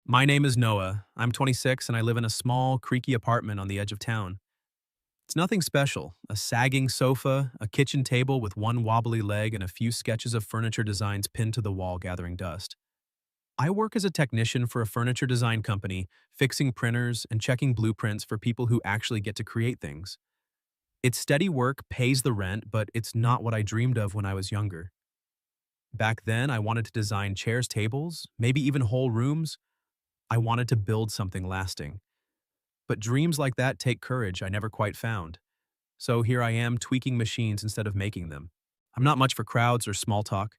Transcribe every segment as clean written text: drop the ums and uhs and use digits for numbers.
My name is Noah. I'm 26 and I live in a small, creaky apartment on the edge of town. It's nothing special. A sagging sofa, a kitchen table with one wobbly leg, and a few sketches of furniture designs pinned to the wall gathering dust. I work as a technician for a furniture design company, fixing printers and checking blueprints for people who actually get to create things. It's steady work, pays the rent, but it's not what I dreamed of when I was younger. Back then, I wanted to design chairs, tables, maybe even whole rooms. I wanted to build something lasting. But dreams like that take courage I never quite found. So here I am tweaking machines instead of making them. I'm not much for crowds or small talk.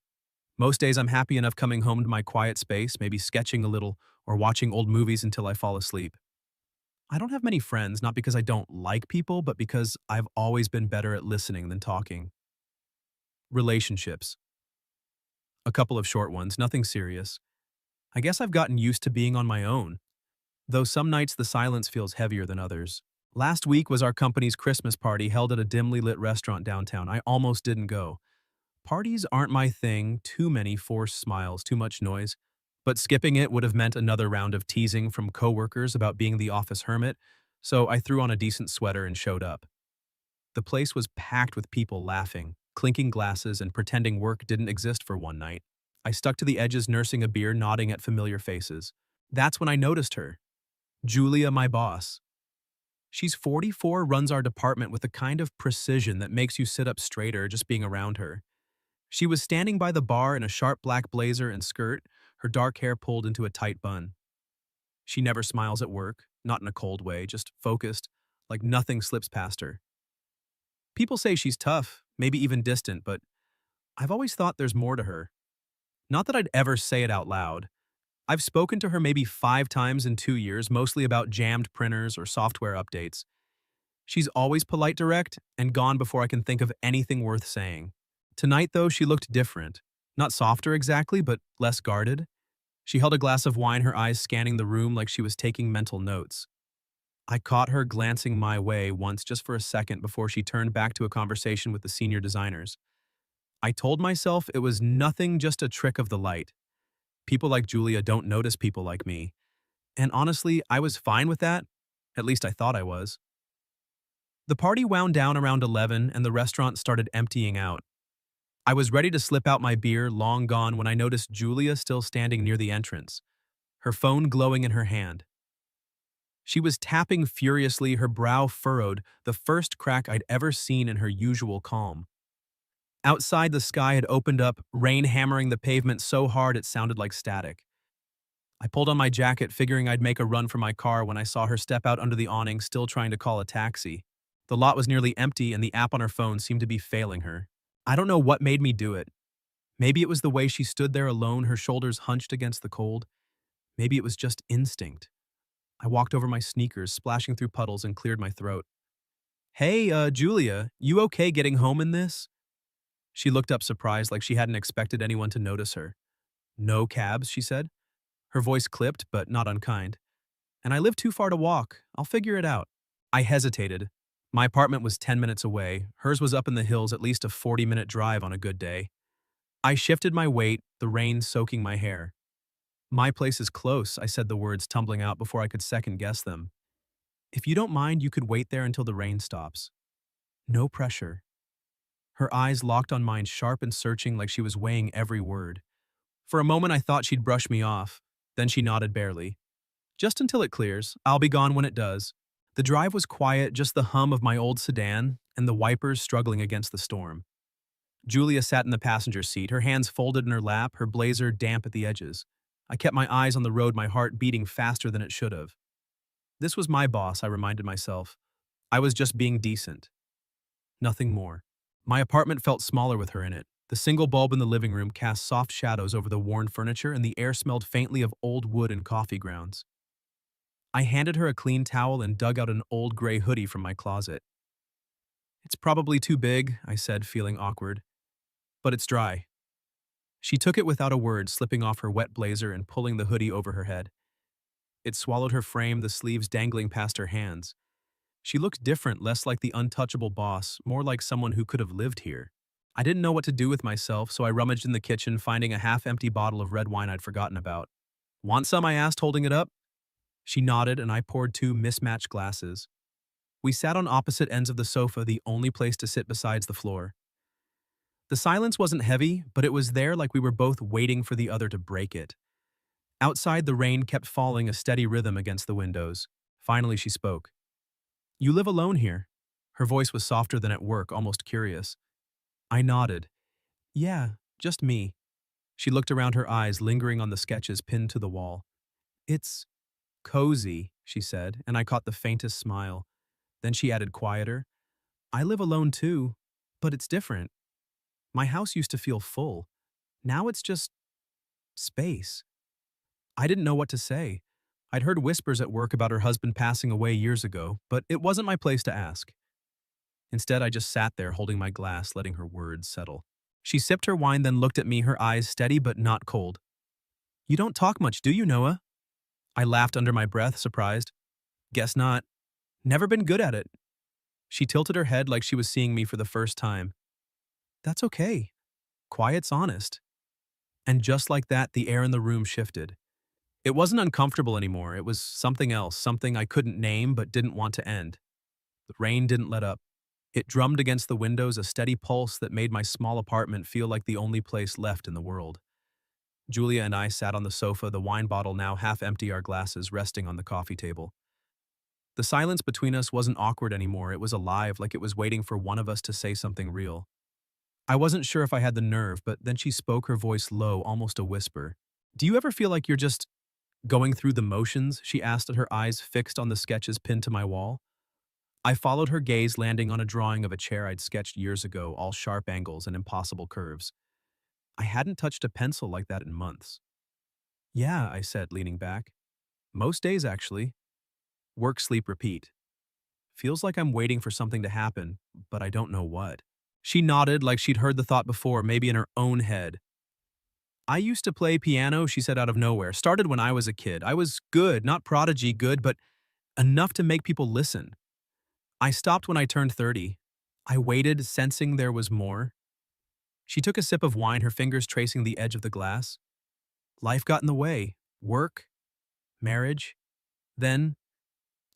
Most days I'm happy enough coming home to my quiet space, maybe sketching a little or watching old movies until I fall asleep. I don't have many friends, not because I don't like people, but because I've always been better at listening than talking. Relationships. A couple of short ones, nothing serious. I guess I've gotten used to being on my own, though some nights the silence feels heavier than others. Last week was our company's Christmas party held at a dimly lit restaurant downtown. I almost didn't go. Parties aren't my thing, too many forced smiles, too much noise. But skipping it would have meant another round of teasing from coworkers about being the office hermit, so I threw on a decent sweater and showed up. The place was packed with people laughing, clinking glasses, and pretending work didn't exist for one night. I stuck to the edges nursing a beer, nodding at familiar faces. That's when I noticed her. Julia, my boss. She's 44, runs our department with the kind of precision that makes you sit up straighter just being around her. She was standing by the bar in a sharp black blazer and skirt, her dark hair pulled into a tight bun. She never smiles at work, not in a cold way, just focused, like nothing slips past her. People say she's tough, maybe even distant, but I've always thought there's more to her. Not that I'd ever say it out loud. I've spoken to her maybe 5 times in 2 years, mostly about jammed printers or software updates. She's always polite direct and gone before I can think of anything worth saying. Tonight, though, she looked different. Not softer exactly, but less guarded. She held a glass of wine, her eyes scanning the room like she was taking mental notes. I caught her glancing my way once just for a second before she turned back to a conversation with the senior designers. I told myself it was nothing, just a trick of the light. People like Julia don't notice people like me. And honestly, I was fine with that. At least I thought I was. The party wound down around 11 and the restaurant started emptying out. I was ready to slip out my beer, long gone, when I noticed Julia still standing near the entrance, her phone glowing in her hand. She was tapping furiously, her brow furrowed, the first crack I'd ever seen in her usual calm. Outside, the sky had opened up, rain hammering the pavement so hard it sounded like static. I pulled on my jacket, figuring I'd make a run for my car when I saw her step out under the awning, still trying to call a taxi. The lot was nearly empty, and the app on her phone seemed to be failing her. I don't know what made me do it. Maybe it was the way she stood there alone, her shoulders hunched against the cold. Maybe it was just instinct. I walked over my sneakers, splashing through puddles, and cleared my throat. Hey, Julia, you okay getting home in this? She looked up surprised, like she hadn't expected anyone to notice her. No cabs, she said. Her voice clipped, but not unkind. And I live too far to walk. I'll figure it out. I hesitated. My apartment was 10 minutes away. Hers was up in the hills, at least a 40-minute drive on a good day. I shifted my weight, the rain soaking my hair. My place is close, I said, the words tumbling out before I could second-guess them. If you don't mind, you could wait there until the rain stops. No pressure. Her eyes locked on mine, sharp and searching, like she was weighing every word. For a moment I thought she'd brush me off. Then she nodded barely. Just until it clears. I'll be gone when it does. The drive was quiet, just the hum of my old sedan and the wipers struggling against the storm. Julia sat in the passenger seat, her hands folded in her lap, her blazer damp at the edges. I kept my eyes on the road, my heart beating faster than it should have. This was my boss, I reminded myself. I was just being decent. Nothing more. My apartment felt smaller with her in it. The single bulb in the living room cast soft shadows over the worn furniture, and the air smelled faintly of old wood and coffee grounds. I handed her a clean towel and dug out an old gray hoodie from my closet. It's probably too big, I said, feeling awkward. But it's dry. She took it without a word, slipping off her wet blazer and pulling the hoodie over her head. It swallowed her frame, the sleeves dangling past her hands. She looked different, less like the untouchable boss, more like someone who could have lived here. I didn't know what to do with myself, so I rummaged in the kitchen, finding a half-empty bottle of red wine I'd forgotten about. Want some? I asked, holding it up. She nodded, and I poured two mismatched glasses. We sat on opposite ends of the sofa, the only place to sit besides the floor. The silence wasn't heavy, but it was there like we were both waiting for the other to break it. Outside, the rain kept falling a steady rhythm against the windows. Finally, she spoke. You live alone here? Her voice was softer than at work, almost curious. I nodded. Yeah, just me. She looked around, her eyes lingering on the sketches pinned to the wall. It's cozy, she said, and I caught the faintest smile. Then she added quieter, I live alone too, but it's different. My house used to feel full. Now it's just space. I didn't know what to say. I'd heard whispers at work about her husband passing away years ago, but it wasn't my place to ask. Instead, I just sat there holding my glass, letting her words settle. She sipped her wine, then looked at me, her eyes steady but not cold. You don't talk much, do you, Noah? I laughed under my breath, surprised. Guess not. Never been good at it. She tilted her head like she was seeing me for the first time. That's okay. Quiet's honest. And just like that, the air in the room shifted. It wasn't uncomfortable anymore. It was something else, something I couldn't name but didn't want to end. The rain didn't let up. It drummed against the windows, a steady pulse that made my small apartment feel like the only place left in the world. Julia and I sat on the sofa, the wine bottle now half empty, our glasses resting on the coffee table. The silence between us wasn't awkward anymore. It was alive, like it was waiting for one of us to say something real. I wasn't sure if I had the nerve, but then she spoke, her voice low, almost a whisper. Do you ever feel like you're just going through the motions? She asked, her eyes fixed on the sketches pinned to my wall. I followed her gaze, landing on a drawing of a chair I'd sketched years ago, all sharp angles and impossible curves. I hadn't touched a pencil like that in months. Yeah, I said, leaning back. Most days, actually. Work, sleep, repeat. Feels like I'm waiting for something to happen, but I don't know what. She nodded like she'd heard the thought before, maybe in her own head. I used to play piano, she said out of nowhere. Started when I was a kid. I was good, not prodigy good, but enough to make people listen. I stopped when I turned 30. I waited, sensing there was more. She took a sip of wine, her fingers tracing the edge of the glass. Life got in the way. Work, marriage. Then,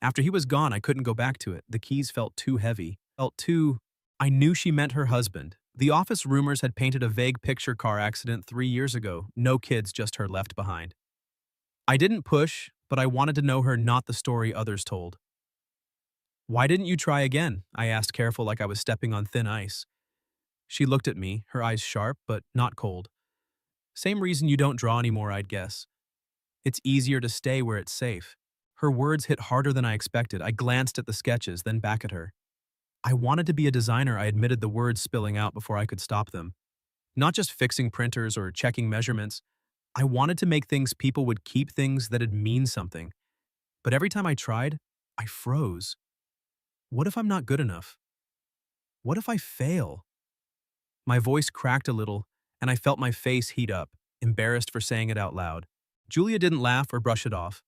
after he was gone, I couldn't go back to it. The keys felt too heavy. I knew she meant her husband. The office rumors had painted a vague picture: car accident 3 years ago. No kids, just her left behind. I didn't push, but I wanted to know her, not the story others told. Why didn't you try again? I asked, careful, like I was stepping on thin ice. She looked at me, her eyes sharp but not cold. Same reason you don't draw anymore, I'd guess. It's easier to stay where it's safe. Her words hit harder than I expected. I glanced at the sketches, then back at her. I wanted to be a designer, I admitted, the words spilling out before I could stop them. Not just fixing printers or checking measurements. I wanted to make things people would keep, things that'd mean something. But every time I tried, I froze. What if I'm not good enough? What if I fail? My voice cracked a little, and I felt my face heat up, embarrassed for saying it out loud. Julia didn't laugh or brush it off.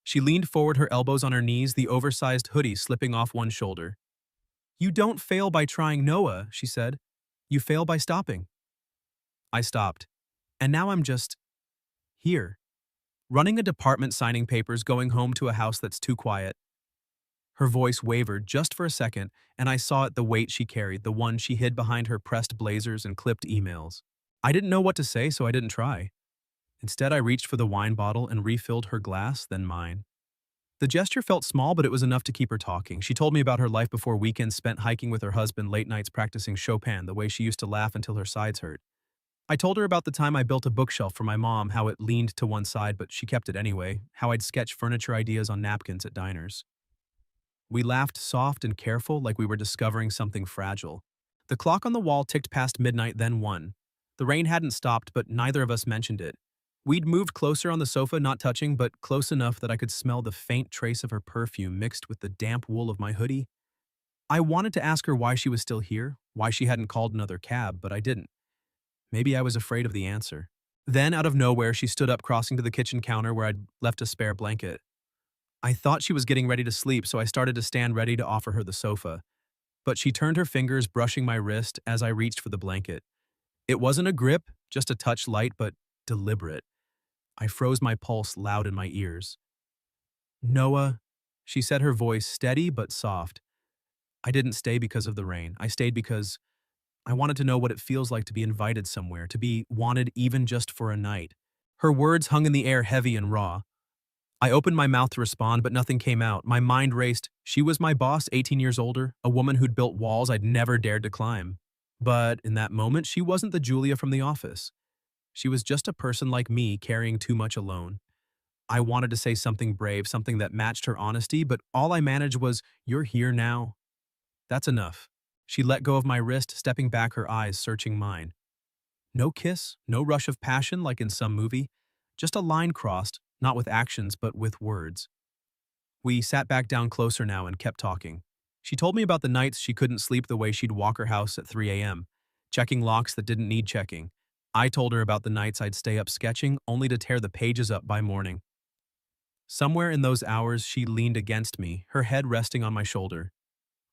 She leaned forward, her elbows on her knees, the oversized hoodie slipping off one shoulder. You don't fail by trying, Noah, she said. You fail by stopping. I stopped. And now I'm just here, running a department, signing papers, going home to a house that's too quiet. Her voice wavered just for a second, and I saw it, the weight she carried, the one she hid behind her pressed blazers and clipped emails. I didn't know what to say, so I didn't try. Instead, I reached for the wine bottle and refilled her glass, then mine. The gesture felt small, but it was enough to keep her talking. She told me about her life before, weekends spent hiking with her husband, late nights practicing Chopin, the way she used to laugh until her sides hurt. I told her about the time I built a bookshelf for my mom, how it leaned to one side, but she kept it anyway, how I'd sketch furniture ideas on napkins at diners. We laughed, soft and careful, like we were discovering something fragile. The clock on the wall ticked past midnight, then 1. The rain hadn't stopped, but neither of us mentioned it. We'd moved closer on the sofa, not touching, but close enough that I could smell the faint trace of her perfume mixed with the damp wool of my hoodie. I wanted to ask her why she was still here, why she hadn't called another cab, but I didn't. Maybe I was afraid of the answer. Then, out of nowhere, she stood up, crossing to the kitchen counter where I'd left a spare blanket. I thought she was getting ready to sleep, so I started to stand ready to offer her the sofa. But she turned her fingers, brushing my wrist as I reached for the blanket. It wasn't a grip, just a touch, light but deliberate. I froze, my pulse loud in my ears. Noah, she said, her voice steady but soft. I didn't stay because of the rain. I stayed because I wanted to know what it feels like to be invited somewhere, to be wanted even just for a night. Her words hung in the air, heavy and raw. I opened my mouth to respond, but nothing came out. My mind raced. She was my boss, 18 years older, a woman who'd built walls I'd never dared to climb. But in that moment, she wasn't the Julia from the office. She was just a person like me, carrying too much alone. I wanted to say something brave, something that matched her honesty, but all I managed was, "You're here now." That's enough. She let go of my wrist, stepping back, her eyes searching mine. No kiss, no rush of passion like in some movie. Just a line crossed, not with actions, but with words. We sat back down closer now and kept talking. She told me about the nights she couldn't sleep, the way she'd walk her house at 3 a.m., checking locks that didn't need checking. I told her about the nights I'd stay up sketching, only to tear the pages up by morning. Somewhere in those hours, she leaned against me, her head resting on my shoulder.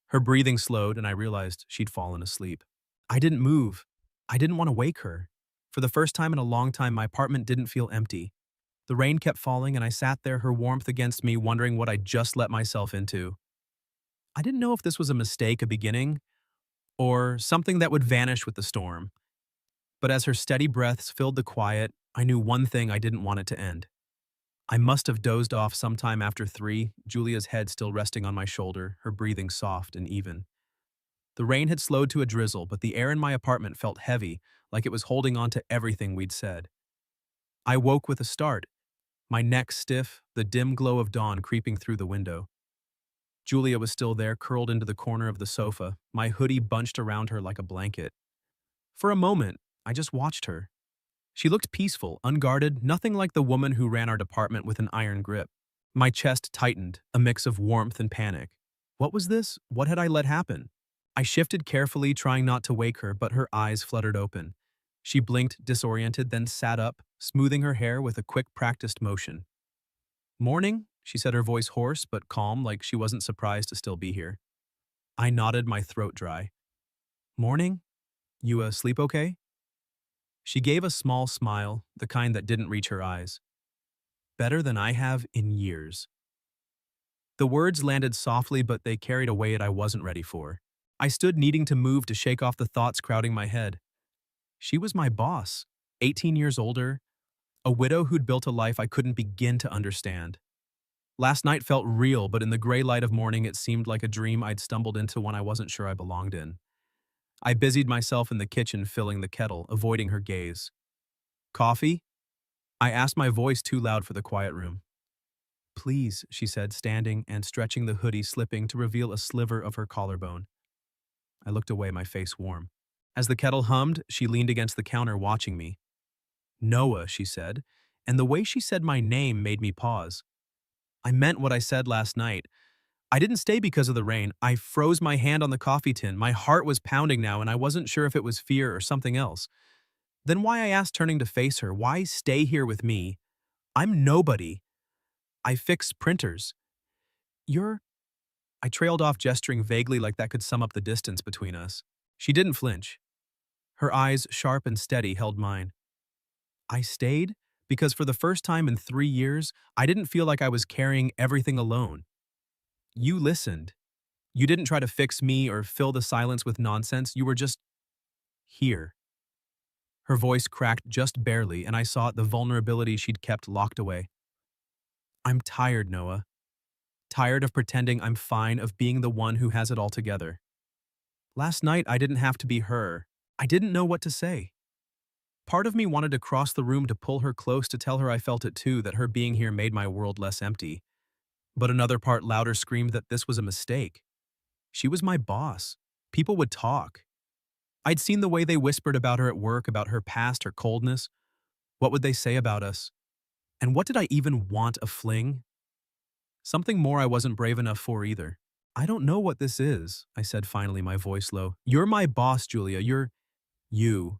Her breathing slowed, and I realized she'd fallen asleep. I didn't move. I didn't want to wake her. For the first time in a long time, my apartment didn't feel empty. The rain kept falling, and I sat there, her warmth against me, wondering what I'd just let myself into. I didn't know if this was a mistake, a beginning, or something that would vanish with the storm. But as her steady breaths filled the quiet, I knew one thing: I didn't want it to end. I must have dozed off sometime after 3, Julia's head still resting on my shoulder, her breathing soft and even. The rain had slowed to a drizzle, but the air in my apartment felt heavy, like it was holding on to everything we'd said. I woke with a start, my neck stiff, the dim glow of dawn creeping through the window. Julia was still there, curled into the corner of the sofa, my hoodie bunched around her like a blanket. For a moment, I just watched her. She looked peaceful, unguarded, nothing like the woman who ran our department with an iron grip. My chest tightened, a mix of warmth and panic. What was this? What had I let happen? I shifted carefully, trying not to wake her, but her eyes fluttered open. She blinked, disoriented, then sat up, smoothing her hair with a quick, practiced motion. "Morning," she said, her voice hoarse but calm, like she wasn't surprised to still be here. I nodded, my throat dry. "Morning? You sleep okay?" She gave a small smile, the kind that didn't reach her eyes. "Better than I have in years." The words landed softly, but they carried a weight I wasn't ready for. I stood, needing to move to shake off the thoughts crowding my head. She was my boss, 18 years older, a widow who'd built a life I couldn't begin to understand. Last night felt real, but in the gray light of morning it seemed like a dream I'd stumbled into when I wasn't sure I belonged in. I busied myself in the kitchen, filling the kettle, avoiding her gaze. "Coffee?" I asked, my voice too loud for the quiet room. "Please," she said, standing and stretching, the hoodie slipping to reveal a sliver of her collarbone. I looked away, my face warm. As the kettle hummed, she leaned against the counter, watching me. "Noah," she said, and the way she said my name made me pause. I meant what I said last night. I didn't stay because of the rain. I froze, my hand on the coffee tin. My heart was pounding now, and I wasn't sure if it was fear or something else. Then why, I asked, turning to face her, why stay here with me? I'm nobody. I fix printers. You're... I trailed off, gesturing vaguely like that could sum up the distance between us. She didn't flinch. Her eyes, sharp and steady, held mine. I stayed because for the first time in 3 years, I didn't feel like I was carrying everything alone. You listened. You didn't try to fix me or fill the silence with nonsense. You were just here. Her voice cracked just barely, and I saw the vulnerability she'd kept locked away. I'm tired, Noah. Tired of pretending I'm fine, of being the one who has it all together. Last night, I didn't have to be her. I didn't know what to say. Part of me wanted to cross the room to pull her close, to tell her I felt it too, that her being here made my world less empty. But another part louder screamed that this was a mistake. She was my boss. People would talk. I'd seen the way they whispered about her at work, about her past, her coldness. What would they say about us? And what did I even want, a fling? Something more I wasn't brave enough for either. "I don't know what this is," I said finally, my voice low. "You're my boss, Julia. You're you.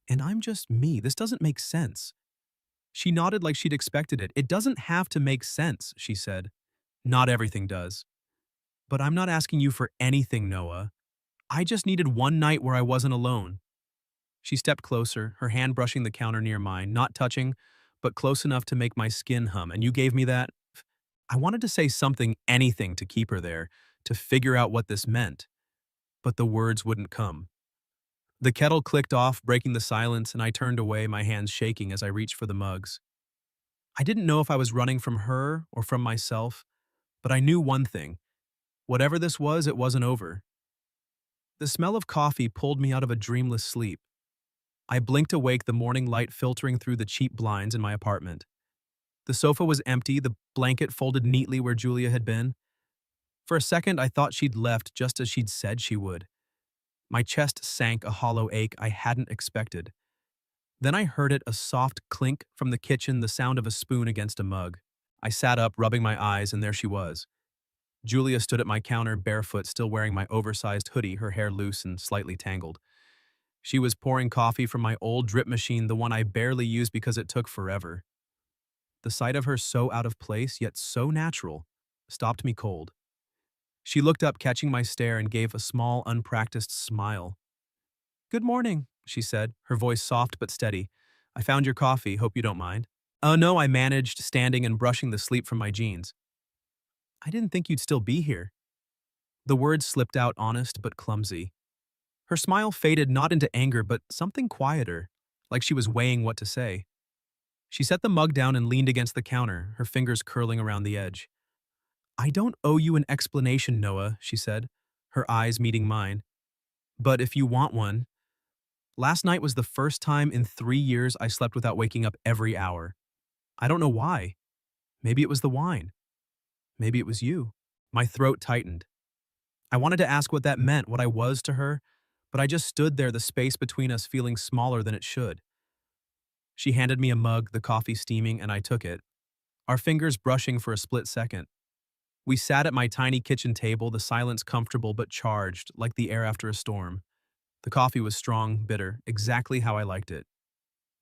And I'm just me. This doesn't make sense." She nodded like she'd expected it. "It doesn't have to make sense," she said. "Not everything does. But I'm not asking you for anything, Noah. I just needed one night where I wasn't alone." She stepped closer, her hand brushing the counter near mine, not touching, but close enough to make my skin hum, and you gave me that? I wanted to say something, anything to keep her there, to figure out what this meant, but the words wouldn't come. The kettle clicked off, breaking the silence, and I turned away, my hands shaking as I reached for the mugs. I didn't know if I was running from her or from myself, but I knew one thing. Whatever this was, it wasn't over. The smell of coffee pulled me out of a dreamless sleep. I blinked awake, the morning light filtering through the cheap blinds in my apartment. The sofa was empty, the blanket folded neatly where Julia had been. For a second, I thought she'd left just as she'd said she would. My chest sank, a hollow ache I hadn't expected. Then I heard it, a soft clink from the kitchen, the sound of a spoon against a mug. I sat up, rubbing my eyes, and there she was. Julia stood at my counter, barefoot, still wearing my oversized hoodie, her hair loose and slightly tangled. She was pouring coffee from my old drip machine, the one I barely used because it took forever. The sight of her so out of place, yet so natural, stopped me cold. She looked up, catching my stare, and gave a small, unpracticed smile. "Good morning," she said, her voice soft but steady. "I found your coffee, hope you don't mind." "Oh no," I managed, standing and brushing the sleep from my jeans. "I didn't think you'd still be here." The words slipped out, honest but clumsy. Her smile faded, not into anger but something quieter, like she was weighing what to say. She set the mug down and leaned against the counter, her fingers curling around the edge. "I don't owe you an explanation, Noah," she said, her eyes meeting mine. "But if you want one, last night was the first time in 3 years I slept without waking up every hour. I don't know why. Maybe it was the wine. Maybe it was you." My throat tightened. I wanted to ask what that meant, what I was to her, but I just stood there, the space between us feeling smaller than it should. She handed me a mug, the coffee steaming, and I took it, our fingers brushing for a split second. We sat at my tiny kitchen table, the silence comfortable but charged, like the air after a storm. The coffee was strong, bitter, exactly how I liked it.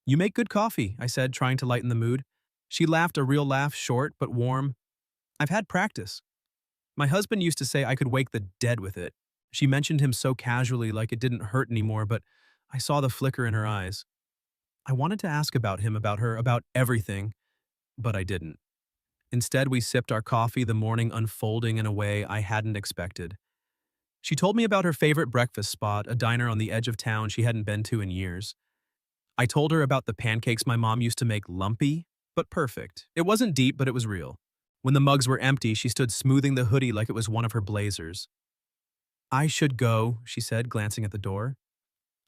"You make good coffee," I said, trying to lighten the mood. She laughed, a real laugh, short but warm. "I've had practice. My husband used to say I could wake the dead with it." She mentioned him so casually, like it didn't hurt anymore, but I saw the flicker in her eyes. I wanted to ask about him, about her, about everything, but I didn't. Instead, we sipped our coffee, the morning unfolding in a way I hadn't expected. She told me about her favorite breakfast spot, a diner on the edge of town she hadn't been to in years. I told her about the pancakes my mom used to make, lumpy, but perfect. It wasn't deep, but it was real. When the mugs were empty, she stood smoothing the hoodie like it was one of her blazers. "I should go," she said, glancing at the door.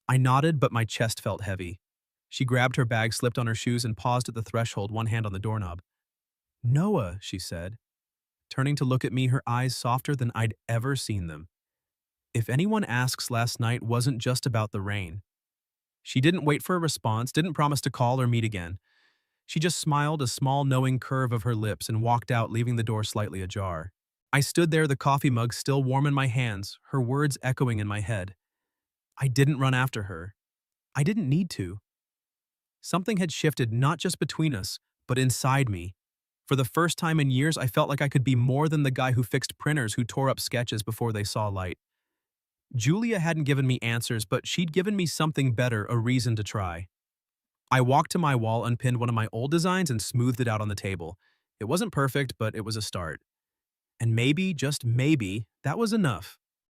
I nodded, but my chest felt heavy. She grabbed her bag, slipped on her shoes, and paused at the threshold, one hand on the doorknob. "Noah," she said, turning to look at me, her eyes softer than I'd ever seen them. "If anyone asks, last night wasn't just about the rain." She didn't wait for a response, didn't promise to call or meet again. She just smiled, a small knowing curve of her lips, and walked out, leaving the door slightly ajar. I stood there, the coffee mug still warm in my hands, her words echoing in my head. I didn't run after her. I didn't need to. Something had shifted, not just between us, but inside me. For the first time in years, I felt like I could be more than the guy who fixed printers, who tore up sketches before they saw light. Julia hadn't given me answers, but she'd given me something better, a reason to try. I walked to my wall, unpinned one of my old designs, and smoothed it out on the table. It wasn't perfect, but it was a start. And maybe, just maybe, that was enough.